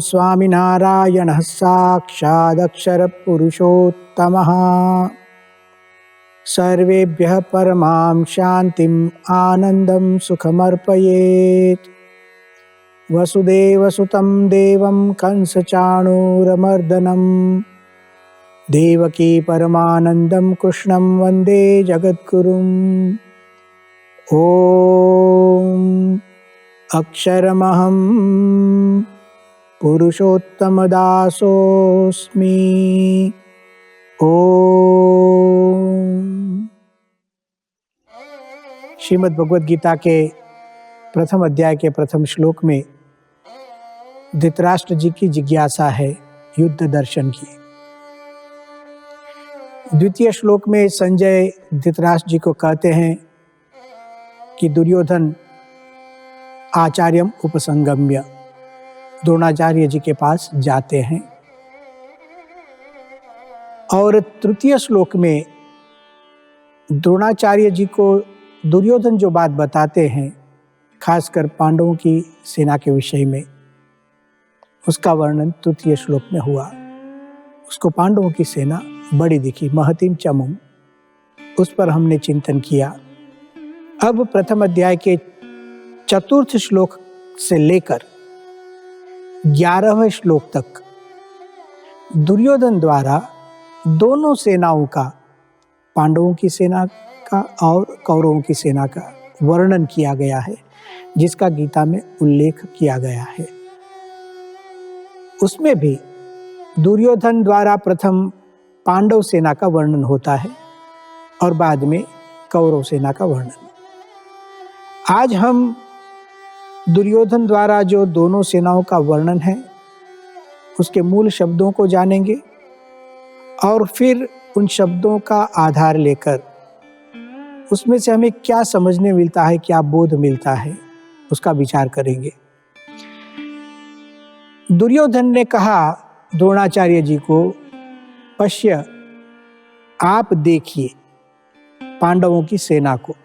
स्वामिनारायणः साक्षादक्षरपुरुषोत्तमः। सर्वेभ्यः परमां शान्तिम् आनन्दं सुखमर्पयेत्। वसुदेवसुतं देवं कंसचाणूरमर्दनं देवकी परमानन्दं कृष्णं वन्दे जगद्गुरुम्। ॐ अक्षरमहं पुरुषोत्तमदासोऽस्मि। श्रीमद् भगवद गीता के प्रथम अध्याय के प्रथम श्लोक में धृतराष्ट्र जी की जिज्ञासा है युद्ध दर्शन की। द्वितीय श्लोक में संजय धृतराष्ट्र जी को कहते हैं कि दुर्योधन आचार्यम उपसंगम्य द्रोणाचार्य जी के पास जाते हैं। और तृतीय श्लोक में द्रोणाचार्य जी को दुर्योधन जो बात बताते हैं खासकर पांडवों की सेना के विषय में, उसका वर्णन तृतीय श्लोक में हुआ। उसको पांडवों की सेना बड़ी दिखी, महतीम चमुम, उस पर हमने चिंतन किया। अब प्रथम अध्याय के चतुर्थ श्लोक से लेकर 11वें श्लोक तक दुर्योधन द्वारा दोनों सेनाओं का, पांडवों की सेना का और कौरवों की सेना का वर्णन किया गया है, जिसका गीता में उल्लेख किया गया है। उसमें भी दुर्योधन द्वारा प्रथम पांडव सेना का वर्णन होता है और बाद में कौरव सेना का वर्णन। आज हम दुर्योधन द्वारा जो दोनों सेनाओं का वर्णन है उसके मूल शब्दों को जानेंगे और फिर उन शब्दों का आधार लेकर उसमें से हमें क्या समझने मिलता है, क्या बोध मिलता है, उसका विचार करेंगे। दुर्योधन ने कहा द्रोणाचार्य जी को, पश्य, आप देखिए पांडवों की सेना को,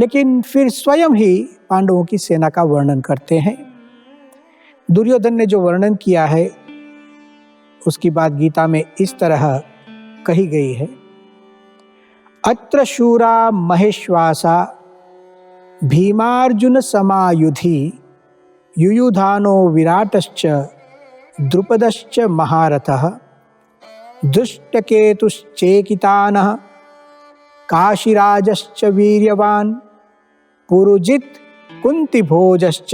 लेकिन फिर स्वयं ही पांडवों की सेना का वर्णन करते हैं। दुर्योधन ने जो वर्णन किया है उसकी बात गीता में इस तरह कही गई है। अत्र शूरा महेश्वासा भीमार्जुन समायुधि युयुधानो विराटश्च द्रुपदश्च महारथः दुष्टकेतुश्चेकितानः काशीराजश्च वीर्यवान् पुरुजित् कुन्तिभोजश्च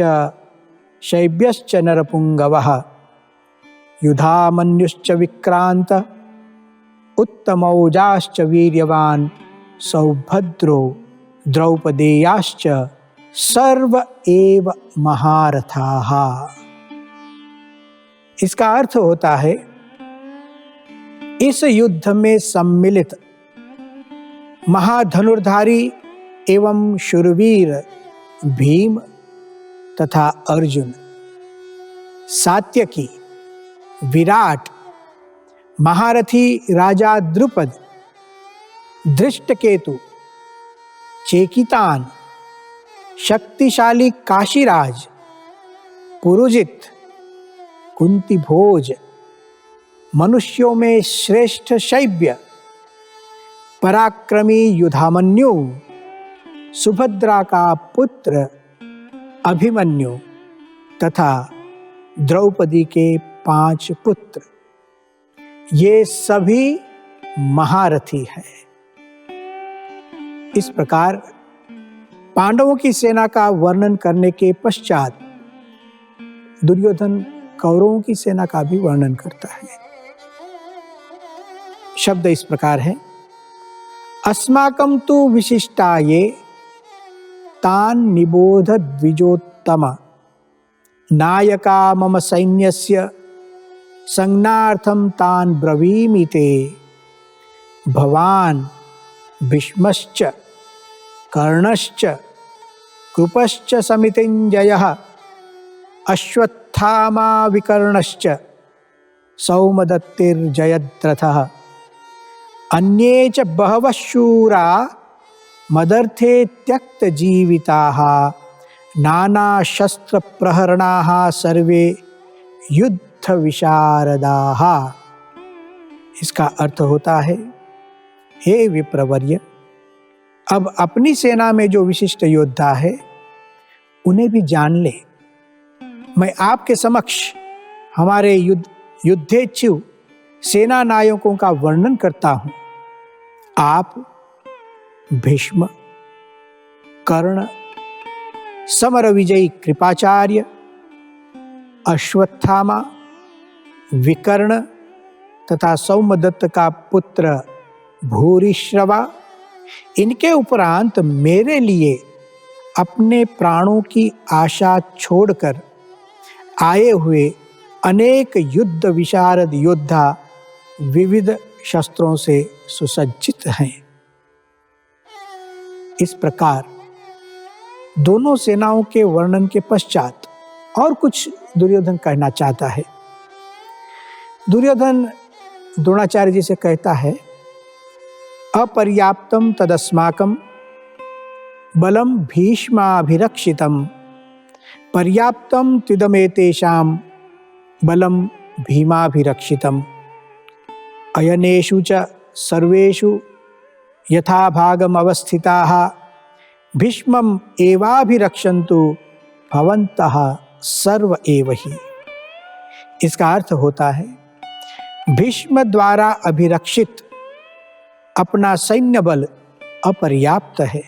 शैब्यश्च नरपुङ्गवः युधामन्युश्च विक्रान्त उत्तमौजाश्च वीर्यवान् सौभद्रो द्रौपदेयाश्च सर्व एव महारथाः। इसका अर्थ होता है, इस युद्ध में सम्मिलित महाधनुर्धारी एवं शूरवीर भीम तथा अर्जुन, सात्यकी, विराट, महारथी राजा द्रुपद, धृष्टकेतु, चेकितान, शक्तिशाली काशीराज, पुरुजित, कुंतीभोज, मनुष्यों में श्रेष्ठ शैब्य, पराक्रमी युधामन्यु, सुभद्रा का पुत्र अभिमन्यु तथा द्रौपदी के 5 पुत्र, ये सभी महारथी हैं। इस प्रकार पांडवों की सेना का वर्णन करने के पश्चात दुर्योधन कौरवों की सेना का भी वर्णन करता है। शब्द इस प्रकार है, अस्माकं तु विशिष्टाये तान् निबोध द्विजोत्तम नायका मम सैन्यस्य संज्ञार्थं तान् ब्रवीमि ते भवान् भीष्मश्च कर्णश्च कृपश्च समितिञ्जयः अश्वत्थामा विकर्णश्च सौमदत्तिर्जयद्रथः अन्ये च बहवः शूरा मदर्थे नाना शस्त्र प्रहरणाः सर्वे युद्ध युद्ध विशारदाः। इसका अर्थ होता है, हे विप्रवर्य, अब अपनी सेना में जो विशिष्ट योद्धा है उन्हें भी जान ले। मैं आपके समक्ष हमारे युद्धेच्छु सेना नायकों का वर्णन करता हूं। आप भीष्म, कर्ण, समर विजयी कृपाचार्य, अश्वत्थामा, विकर्ण तथा सौमदत्त का पुत्र भूरिश्रवा, इनके उपरांत मेरे लिए अपने प्राणों की आशा छोड़कर आए हुए अनेक युद्ध विशारद योद्धा विविध शस्त्रों से सुसज्जित हैं। इस प्रकार दोनों सेनाओं के वर्णन के पश्चात और कुछ दुर्योधन कहना चाहता है। दुर्योधन द्रोणाचार्य जी से कहता है, अपर्याप्तम तदस्माकं बलम भीष्माभिरक्षितम पर्याप्तम त्विदमेतेषां बलम भीमाभिरक्षितम अयनेषु च सर्वेषु यथाभागम अवस्थिताः भीष्मम एवाभिरक्षन्तु भवन्तः सर्व एव हि। इसका अर्थ होता है, भीष्म द्वारा अभिरक्षित अपना सैन्य बल अपर्याप्त है,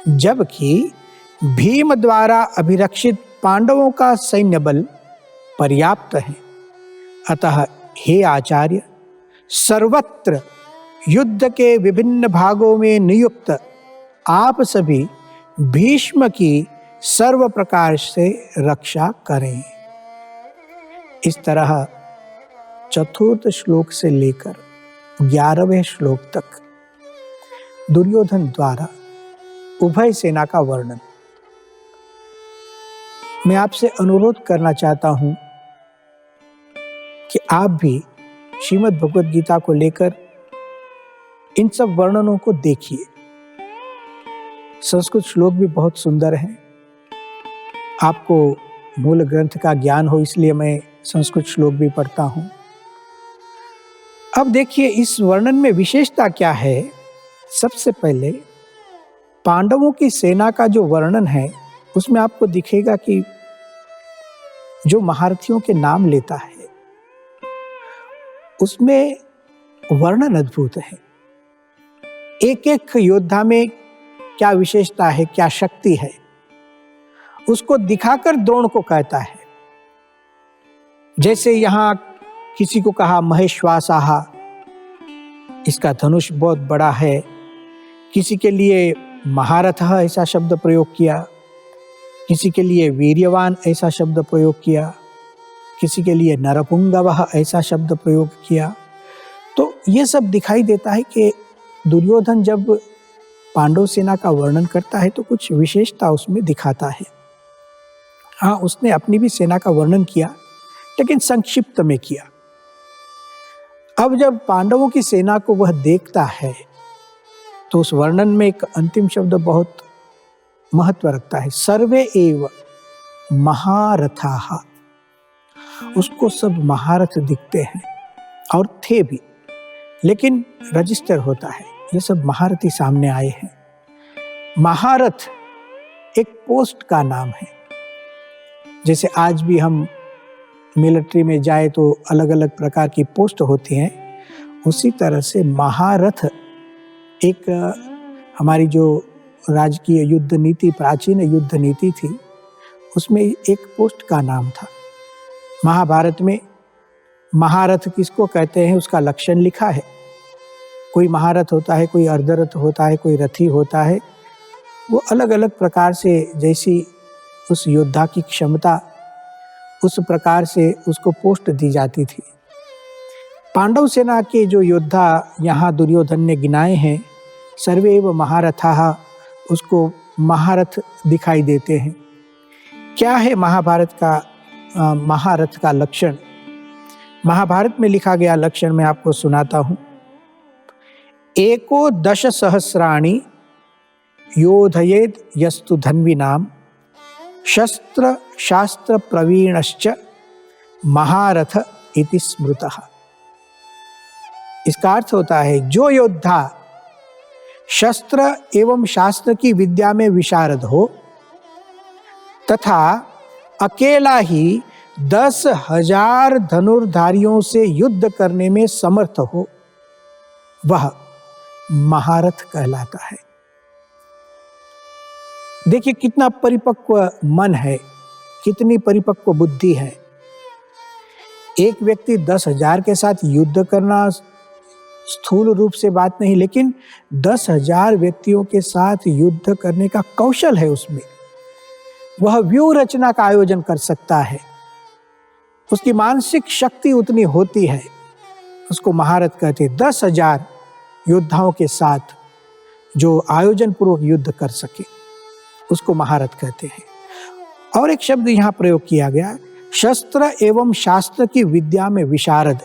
जबकि भीम द्वारा अभिरक्षित पांडवों का सैन्य बल पर्याप्त है। अतः हे आचार्य, सर्वत्र युद्ध के विभिन्न भागों में नियुक्त आप सभी भीष्म की सर्व प्रकार से रक्षा करें। इस तरह चतुर्थ श्लोक से लेकर 11वें श्लोक तक दुर्योधन द्वारा उभय सेना का वर्णन। मैं आपसे अनुरोध करना चाहता हूं कि आप भी श्रीमद् भगवद गीता को लेकर इन सब वर्णनों को देखिए। संस्कृत श्लोक भी बहुत सुंदर हैं। आपको मूल ग्रंथ का ज्ञान हो, इसलिए मैं संस्कृत श्लोक भी पढ़ता हूं। अब देखिए इस वर्णन में विशेषता क्या है। सबसे पहले पांडवों की सेना का जो वर्णन है उसमें आपको दिखेगा कि जो महारथियों के नाम लेता है उसमें वर्णन अद्भुत है। एक एक योद्धा में क्या विशेषता है, क्या शक्ति है, उसको दिखाकर द्रोण को कहता है। जैसे यहां किसी को कहा महेश्वासाहा, इसका धनुष बहुत बड़ा है। किसी के लिए महारथः ऐसा शब्द प्रयोग किया, किसी के लिए वीर्यवान ऐसा शब्द प्रयोग किया, किसी के लिए नरपुंगवः ऐसा शब्द प्रयोग किया। तो ये सब दिखाई देता है कि दुर्योधन जब पांडव सेना का वर्णन करता है तो कुछ विशेषता उसमें दिखाता है। हाँ, उसने अपनी भी सेना का वर्णन किया, लेकिन संक्षिप्त में किया। अब जब पांडवों की सेना को वह देखता है तो उस वर्णन में एक अंतिम शब्द बहुत महत्व रखता है, सर्वे एव महारथाः। उसको सब महारथ दिखते हैं और थे भी, लेकिन रजिस्टर होता है ये सब महारथी सामने आए हैं। महारथ एक पोस्ट का नाम है। जैसे आज भी हम मिलिट्री में जाए तो अलग अलग प्रकार की पोस्ट होती हैं, उसी तरह से महारथ एक हमारी जो राजकीय युद्ध नीति, प्राचीन युद्ध नीति थी, उसमें एक पोस्ट का नाम था। महाभारत में महारथ किसको कहते हैं उसका लक्षण लिखा है। कोई महारथ होता है, कोई अर्धरथ होता है, कोई रथी होता है। वो अलग अलग प्रकार से जैसी उस योद्धा की क्षमता, उस प्रकार से उसको पोस्ट दी जाती थी। पांडव सेना के जो योद्धा यहाँ दुर्योधन ने गिनाए हैं, सर्वेव महारथाः, उसको महारथ दिखाई देते हैं। क्या है महारथ का लक्षण? महाभारत में लिखा गया लक्षण मैं आपको सुनाता हूं। एको दश सहस्राणि योधयेद यस्तु धन्विनाम शस्त्र शास्त्र प्रवीणश्च महारथ इति स्मृतः। इसका अर्थ होता है जो योद्धा शस्त्र एवं शास्त्र की विद्या में विशारद हो तथा अकेला ही 10,000 धनुर्धारियों से युद्ध करने में समर्थ हो, वह महारथ कहलाता है। देखिए कितना परिपक्व मन है, कितनी परिपक्व बुद्धि है। एक व्यक्ति 10,000 के साथ युद्ध करना स्थूल रूप से बात नहीं, लेकिन 10,000 व्यक्तियों के साथ युद्ध करने का कौशल है उसमें। वह व्यूह रचना का आयोजन कर सकता है, उसकी मानसिक शक्ति उतनी होती है, उसको महारथ कहते हैं। 10,000 योद्धाओं के साथ जो आयोजन पूर्वक युद्ध कर सके उसको महारथ कहते हैं। और एक शब्द यहाँ प्रयोग किया गया, शस्त्र एवं शास्त्र की विद्या में विशारद,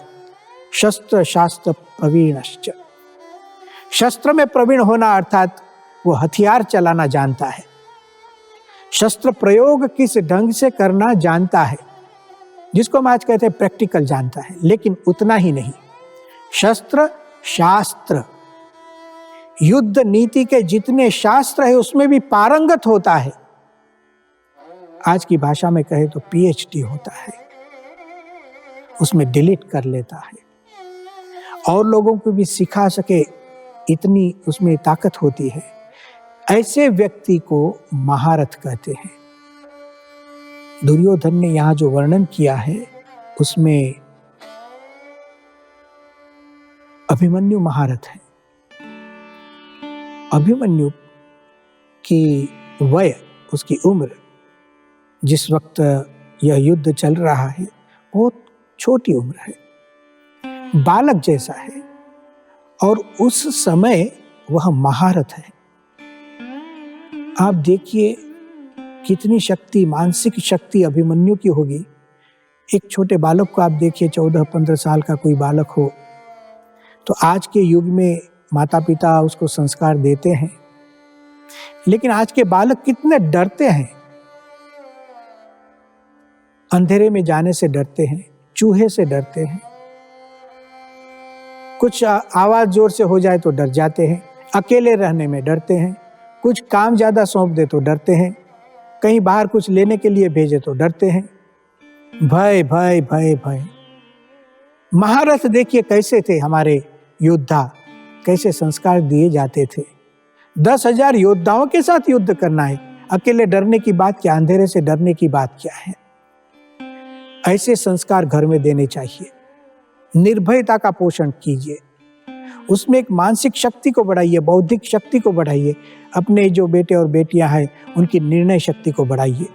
शस्त्र शास्त्र प्रवीणश्च। शस्त्र में प्रवीण होना अर्थात वो हथियार चलाना जानता है, शस्त्र प्रयोग किस ढंग से करना जानता है, जिसको हम आज कहते हैं प्रैक्टिकल जानता है। लेकिन उतना ही नहीं, शस्त्र शास्त्र युद्ध नीति के जितने शास्त्र है उसमें भी पारंगत होता है। आज की भाषा में कहे तो PhD होता है, उसमें डिलीट कर लेता है और लोगों को भी सिखा सके, इतनी उसमें ताकत होती है। ऐसे व्यक्ति को महारथ कहते हैं। दुर्योधन ने यहाँ जो वर्णन किया है उसमें अभिमन्यु महारथ है। अभिमन्यु की वय, उसकी उम्र जिस वक्त यह युद्ध चल रहा है बहुत छोटी उम्र है, बालक जैसा है, और उस समय वह महारथ है। आप देखिए कितनी शक्ति, मानसिक शक्ति अभिमन्यु की होगी। एक छोटे बालक को आप देखिए, 14-15 साल का कोई बालक हो तो आज के युग में माता पिता उसको संस्कार देते हैं, लेकिन आज के बालक कितने डरते हैं। अंधेरे में जाने से डरते हैं, चूहे से डरते हैं, कुछ आवाज जोर से हो जाए तो डर जाते हैं, अकेले रहने में डरते हैं, कुछ काम ज्यादा सौंप दे तो डरते हैं, कहीं बाहर कुछ लेने के लिए भेजे तो डरते हैं। भय भय भय भय। महारथ देखिए कैसे थे हमारे योद्धा, कैसे संस्कार दिए जाते थे। 10,000 योद्धाओं के साथ युद्ध करना है, अकेले डरने की बात क्या, अंधेरे से डरने की बात क्या है। ऐसे संस्कार घर में देने चाहिए। निर्भयता का पोषण कीजिए, उसमें एक मानसिक शक्ति को बढ़ाइए, बौद्धिक शक्ति को बढ़ाइए। अपने जो बेटे और बेटियां हैं उनकी निर्णय शक्ति को बढ़ाइए,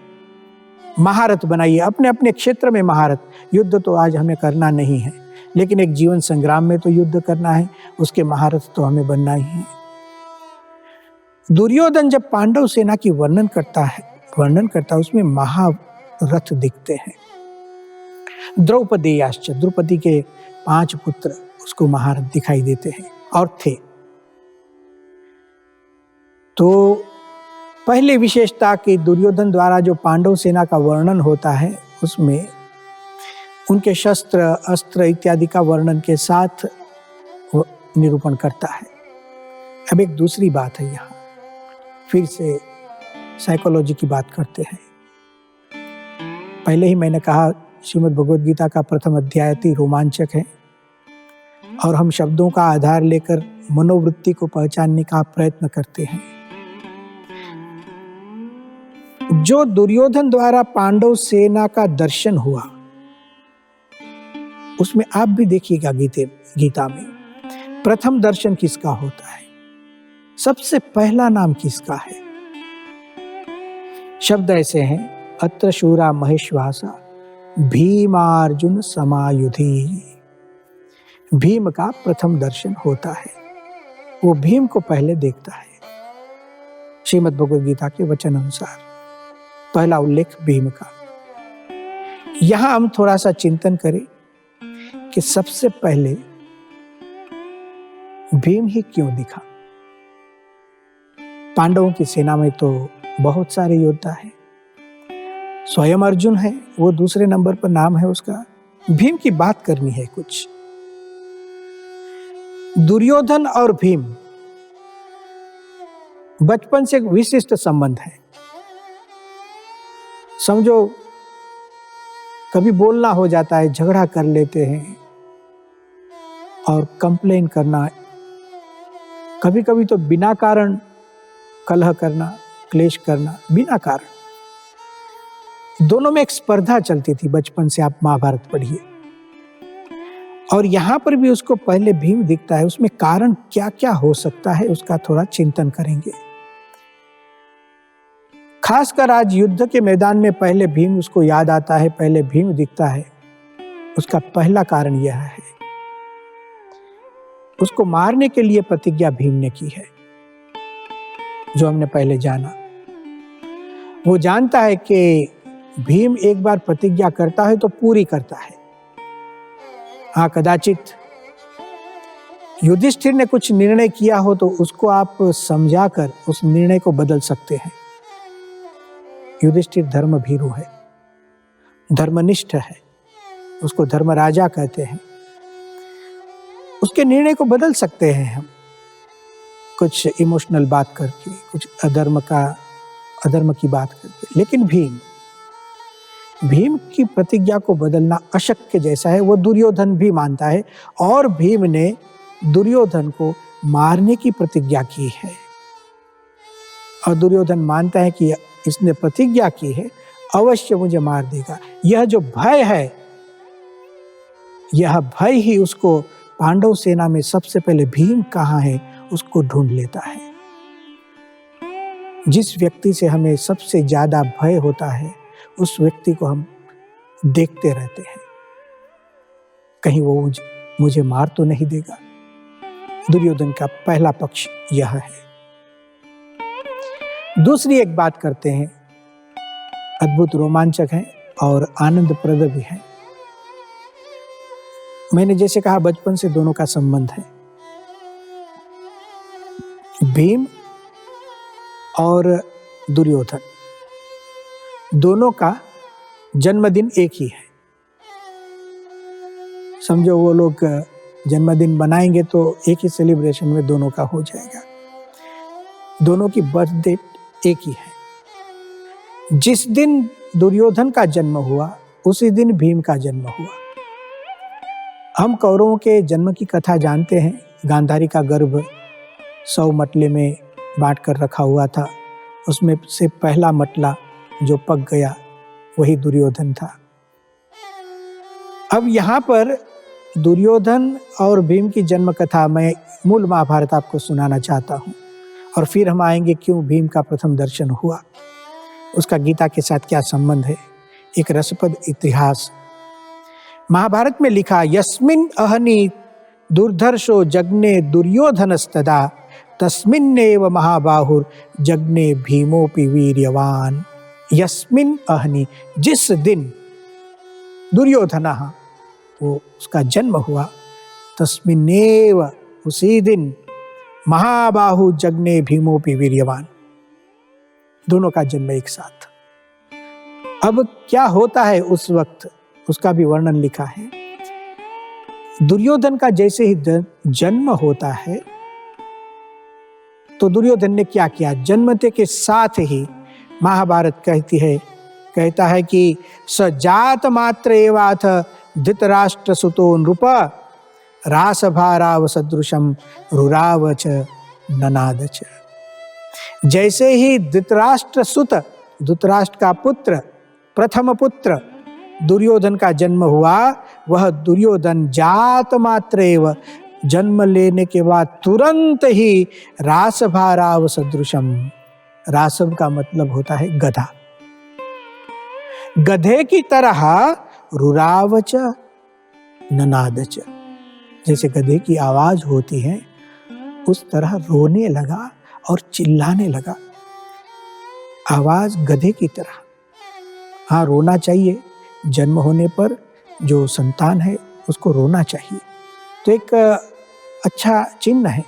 महारथ बनाइए अपने अपने क्षेत्र में महारथ। युद्ध तो आज हमें करना नहीं है, लेकिन एक जीवन संग्राम में तो युद्ध करना है, उसके महारथ तो हमें बनना ही है। दुर्योधन जब पांडव सेना की वर्णन करता है उसमें महारथ दिखते हैं। द्रौपदीयाश्च, द्रौपदी के 5 पुत्र उसको महारथ दिखाई देते हैं और थे। तो पहली विशेषता कि दुर्योधन द्वारा जो पांडव सेना का वर्णन होता है उसमें उनके शस्त्र अस्त्र इत्यादि का वर्णन के साथ निरूपण करता है। अब एक दूसरी बात है, यहाँ फिर से साइकोलॉजी की बात करते हैं। पहले ही मैंने कहा श्रीमद् भगवद गीता का प्रथम अध्याय अति रोमांचक है और हम शब्दों का आधार लेकर मनोवृत्ति को पहचानने का प्रयत्न करते हैं। जो दुर्योधन द्वारा पांडव सेना का दर्शन हुआ उसमें आप भी देखिएगा गीता में प्रथम दर्शन किसका होता है, सबसे पहला नाम किसका है। शब्द ऐसे हैं, अत्र शूरा महेश्वासा भीमार्जुन समायुधि। भीम का प्रथम दर्शन होता है, वो भीम को पहले देखता है। श्रीमद् भगवद गीता के वचन अनुसार पहला उल्लेख भीम का। यहां हम थोड़ा सा चिंतन करें कि सबसे पहले भीम ही क्यों दिखा। पांडवों की सेना में तो बहुत सारे योद्धा हैं, स्वयं अर्जुन है, वो दूसरे नंबर पर नाम है उसका। भीम की बात करनी है कुछ। दुर्योधन और भीम बचपन से एक विशिष्ट संबंध है। समझो कभी बोलना हो जाता है, झगड़ा कर लेते हैं और कंप्लेन करना, कभी कभी तो बिना कारण कलह करना, क्लेश करना बिना कारण। दोनों में एक स्पर्धा चलती थी बचपन से, आप महाभारत पढ़िए। और यहां पर भी उसको पहले भीम दिखता है, उसमें कारण क्या क्या हो सकता है उसका थोड़ा चिंतन करेंगे। खासकर आज युद्ध के मैदान में पहले भीम उसको याद आता है, पहले भीम दिखता है। उसका पहला कारण यह है, उसको मारने के लिए प्रतिज्ञा भीम ने की है, जो हमने पहले जाना। वो जानता है कि भीम एक बार प्रतिज्ञा करता है तो पूरी करता है। हाँ, कदाचित युधिष्ठिर ने कुछ निर्णय किया हो तो उसको आप समझाकर उस निर्णय को बदल सकते हैं। युधिष्ठिर धर्मभीरु है, धर्मनिष्ठ है, उसको धर्मराजा कहते हैं। उसके निर्णय को बदल सकते हैं हम, कुछ इमोशनल बात करके, कुछ अधर्म की बात करके। लेकिन भीम की प्रतिज्ञा को बदलना अशक्य जैसा है, वो दुर्योधन भी मानता है। और भीम ने दुर्योधन को मारने की प्रतिज्ञा की है, और दुर्योधन मानता है कि इसने प्रतिज्ञा की है, अवश्य मुझे मार देगा। यह जो भय है, यह भय ही उसको पांडव सेना में सबसे पहले भीम कहाँ है उसको ढूंढ लेता है। जिस व्यक्ति से हमें सबसे ज्यादा भय होता है, उस व्यक्ति को हम देखते रहते हैं, कहीं वो मुझे मार तो नहीं देगा। दुर्योधन का पहला पक्ष यह है। दूसरी एक बात करते हैं, अद्भुत रोमांचक है और आनंदप्रद भी है। मैंने जैसे कहा बचपन से दोनों का संबंध है। भीम और दुर्योधन दोनों का जन्मदिन एक ही है। समझो वो लोग जन्मदिन बनाएंगे तो एक ही सेलिब्रेशन में दोनों का हो जाएगा। दोनों की बर्थ डेट एक ही है। जिस दिन दुर्योधन का जन्म हुआ उसी दिन भीम का जन्म हुआ। हम कौरवों के जन्म की कथा जानते हैं। गांधारी का गर्भ 100 मटले में बांट कर रखा हुआ था, उसमें से पहला मटला जो पक गया वही दुर्योधन था। अब यहाँ पर दुर्योधन और भीम की जन्म कथा मैं मूल महाभारत आपको सुनाना चाहता हूँ, और फिर हम आएंगे क्यों भीम का प्रथम दर्शन हुआ, उसका गीता के साथ क्या संबंध है। एक रसप्रद इतिहास महाभारत में लिखा, यस्मिन् अहनि दुर्धर्षो जग्ने दुर्योधनस्तदा तस्मिन्नेव महाबाहुर जग्ने भीमोपि वीर्यवान। यस्मिन् अहनि, जिस दिन दुर्योधनः वो उसका जन्म हुआ, तस्मिन्नेव उसी दिन महाबाहु जग्ने भीमोपि वीर्यवान, दोनों का जन्म एक साथ। अब क्या होता है उस वक्त, उसका भी वर्णन लिखा है। दुर्योधन का जैसे ही जन्म होता है तो दुर्योधन ने क्या किया, जन्मते के साथ ही महाभारत कहता है कि सजात मात्र एवाथ धृतराष्ट्र सुतो नृप रासभाराव सदृशम रुरावच ननादच। जैसे ही धृतराष्ट्र सुत, धृतराष्ट्र का पुत्र, प्रथम पुत्र दुर्योधन का जन्म हुआ, वह दुर्योधन जात मात्र एव, जन्म लेने के बाद तुरंत ही रासभाराव सदृशम, रासव का मतलब होता है गधा, गधे की तरह रुरावच ननादच, जैसे गधे की आवाज होती है उस तरह रोने लगा और चिल्लाने लगा। आवाज गधे की तरह। हाँ, रोना चाहिए, जन्म होने पर जो संतान है उसको रोना चाहिए, तो एक अच्छा चिन्ह है।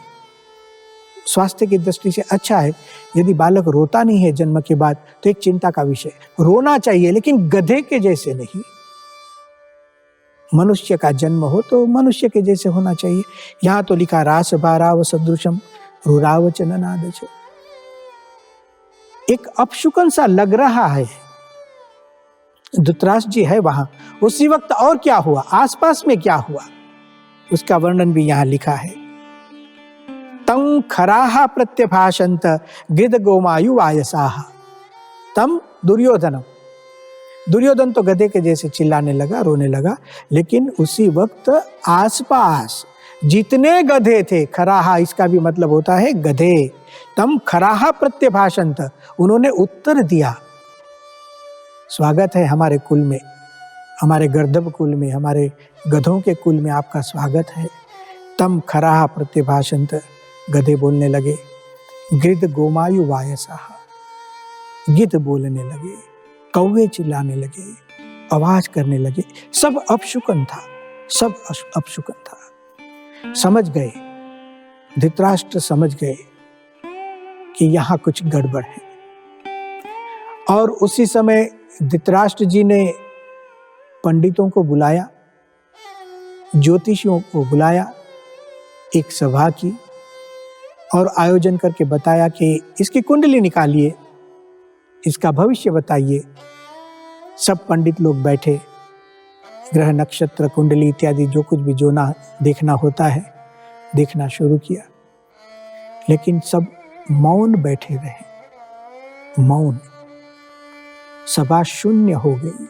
स्वास्थ्य की दृष्टि से अच्छा है। यदि बालक रोता नहीं है जन्म के बाद तो एक चिंता का विषय, रोना चाहिए लेकिन गधे के जैसे नहीं। मनुष्य का जन्म हो तो मनुष्य के जैसे होना चाहिए। यहाँ तो लिखा रास भाराव सदृशम रुरावचन नादच। एक अपशुकन सा लग रहा है। धृतराष्ट्र जी है वहां, उसी वक्त और क्या हुआ, आसपास में क्या हुआ, उसका वर्णन भी यहाँ लिखा है। तम खराहा प्रत्यभाषंत गिद गोमायु वायसाह। तम दुर्योधनम, दुर्योधन तो गधे के जैसे चिल्लाने लगा, रोने लगा, लेकिन उसी वक्त आसपास जितने गधे थे, खराहा इसका भी मतलब होता है गधे, तम खराहा प्रत्यभाषंत, उन्होंने उत्तर दिया। स्वागत है हमारे कुल में, हमारे गर्दभ कुल में, हमारे गधों के कुल में आपका स्वागत है। तम खराहा प्रत्यभाषंत, गधे बोलने लगे। गिद्ध गोमायु वायसाह, गिद्ध बोलने लगे, कौवे चिल्लाने लगे, आवाज करने लगे। सब अपशुकन था, सब अपशुकन था। समझ गए, धृतराष्ट्र समझ गए कि यहाँ कुछ गड़बड़ है। और उसी समय धृतराष्ट्र जी ने पंडितों को बुलाया, ज्योतिषियों को बुलाया, एक सभा की और आयोजन करके बताया कि इसकी कुंडली निकालिए, इसका भविष्य बताइए। सब पंडित लोग बैठे, ग्रह नक्षत्र कुंडली इत्यादि जो कुछ भी जोना देखना होता है देखना शुरू किया, लेकिन सब मौन बैठे रहे। मौन, सभा शून्य हो गई,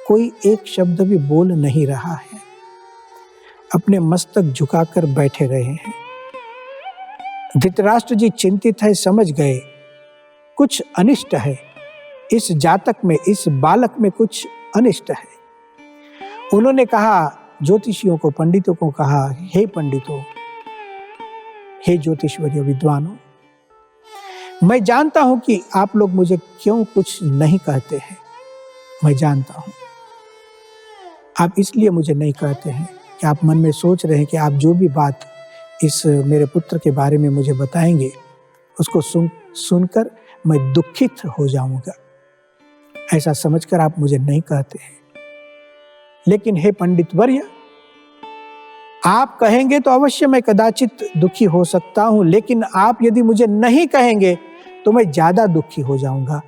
कोई एक शब्द भी बोल नहीं रहा है, अपने मस्तक झुकाकर बैठे रहे हैं। धृतराष्ट्र जी चिंतित है, समझ गए कुछ अनिष्ट है, इस जातक में, इस बालक में कुछ अनिष्ट है। उन्होंने कहा, ज्योतिषियों को, पंडितों को कहा, हे पंडितों, हे ज्योतिषवर्य विद्वानों, मैं जानता हूं कि आप लोग मुझे क्यों कुछ नहीं कहते हैं। मैं जानता हूं आप इसलिए मुझे नहीं कहते हैं कि आप मन में सोच रहे हैं कि आप जो भी बात इस मेरे पुत्र के बारे में मुझे बताएंगे उसको सुनकर मैं दुखित हो जाऊंगा, ऐसा समझकर आप मुझे नहीं कहते हैं। लेकिन हे पंडित वर्य, आप कहेंगे तो अवश्य मैं कदाचित दुखी हो सकता हूं, लेकिन आप यदि मुझे नहीं कहेंगे तो मैं ज्यादा दुखी हो जाऊंगा।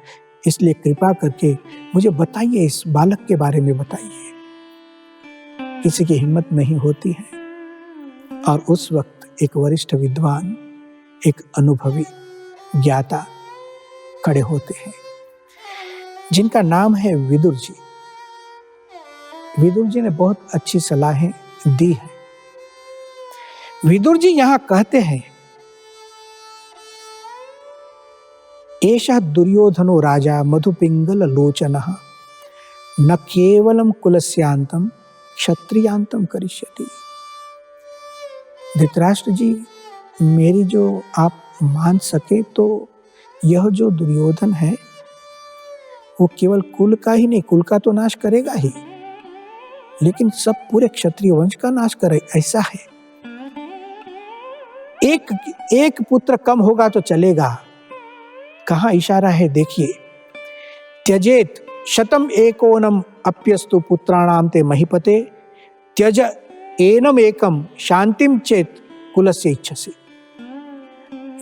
इसलिए कृपा करके मुझे बताइए, इस बालक के बारे में बताइए। किसी की हिम्मत नहीं होती है। और उस वक्त एक वरिष्ठ विद्वान, एक अनुभवी ज्ञाता खड़े होते हैं, जिनका नाम है विदुर जी। विदुर जी ने बहुत अच्छी सलाहें दी है। विदुर जी यहां कहते हैं, एषः दुर्योधनो राजा मधुपिंगल लोचनः न केवलम कुलस्यांतम क्षत्रियांतम करिष्यति। धृतराष्ट्र जी, मेरी जो आप मान सके तो यह जो दुर्योधन है वो केवल कुल का ही नहीं, कुल का तो नाश करेगा ही, लेकिन सब पूरे क्षत्रिय वंश का नाश करे, ऐसा है। एक पुत्र कम होगा तो चलेगा, कहाँ इशारा है देखिए। त्यजेत शतम एकोनम अप्यस्तु पुत्राणाम ते महीपते त्यज एनम एकम शांतिम चेत कुलस्य इच्छसि।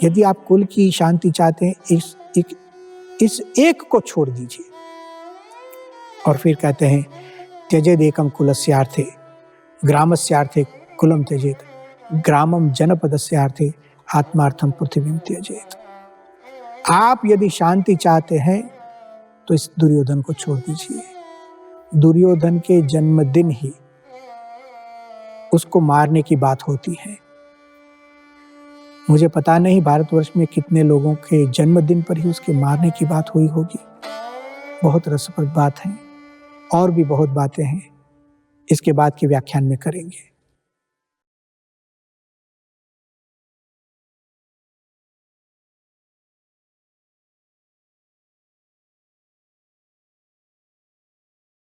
यदि आप कुल की शांति चाहते हैं, इस एक को छोड़ दीजिए। और फिर कहते हैं, त्यजेद एकम कुलस्यार्थे ग्रामस्यार्थे कुलम त्यजेत ग्रामम जनपदस्यार्थे आत्मार्थम पृथ्वीम त्यजेत। आप यदि शांति चाहते हैं तो इस दुर्योधन को छोड़ दीजिए। दुर्योधन के जन्मदिन ही उसको मारने की बात होती है। मुझे पता नहीं भारतवर्ष में कितने लोगों के जन्मदिन पर ही उसके मारने की बात हुई होगी। बहुत रसप्रद बात है, और भी बहुत बातें हैं, इसके बाद के व्याख्यान में करेंगे।